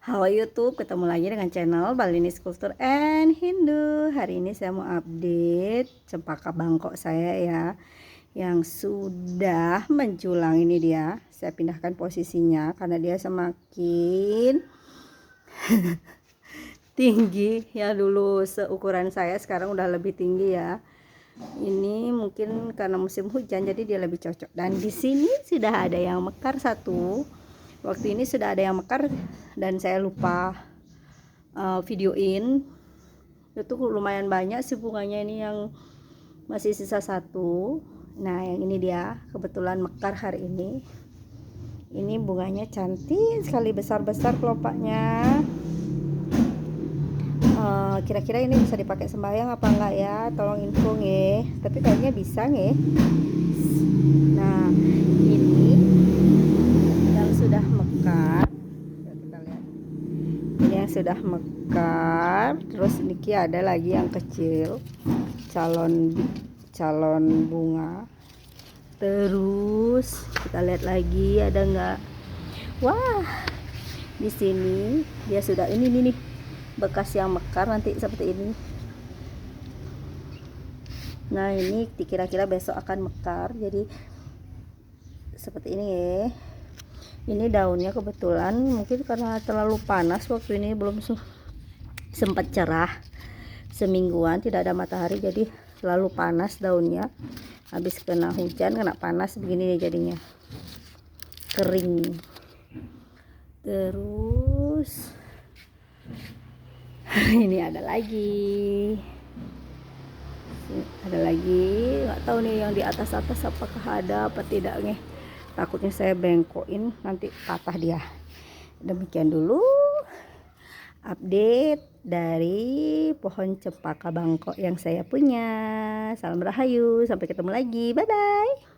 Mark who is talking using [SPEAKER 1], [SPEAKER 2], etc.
[SPEAKER 1] Halo YouTube, ketemu lagi dengan channel Balinis Kultur and Hindu. Hari ini saya mau update cempaka bangkok saya ya, yang sudah menjulang. Ini dia, saya pindahkan posisinya karena dia semakin tinggi ya. Dulu seukuran saya, sekarang udah lebih tinggi ya. Ini mungkin karena musim hujan jadi dia lebih cocok. Dan di sini sudah ada yang mekar satu. Waktu ini sudah ada yang mekar dan saya lupa videoin. Itu lumayan banyak sih bunganya ini, yang masih sisa satu. Nah yang ini dia kebetulan mekar hari ini. Ini bunganya cantik sekali, besar-besar kelopaknya. Kira-kira ini bisa dipakai sembahyang apa enggak ya, tolong info nge. Tapi kayaknya bisa nge. Nah ini yang sudah mekar, kita lihat ini yang sudah mekar. Terus niki ada lagi yang kecil, calon bunga. Terus kita lihat lagi ada enggak. Wah, di sini dia sudah ini nih bekas yang mekar nanti seperti ini. Nah ini kira-kira besok akan mekar jadi seperti ini ya. Ini daunnya kebetulan mungkin karena terlalu panas waktu ini, belum sempat cerah, semingguan tidak ada matahari jadi terlalu panas daunnya. Habis kena hujan, kena panas begini nih jadinya kering. Terus ini ada lagi nggak tahu nih yang di atas apakah ada apa tidak nih. Takutnya saya bengkokin nanti patah dia. Demikian dulu update dari pohon cempaka bangkok yang saya punya. Salam rahayu, sampai ketemu lagi, bye bye.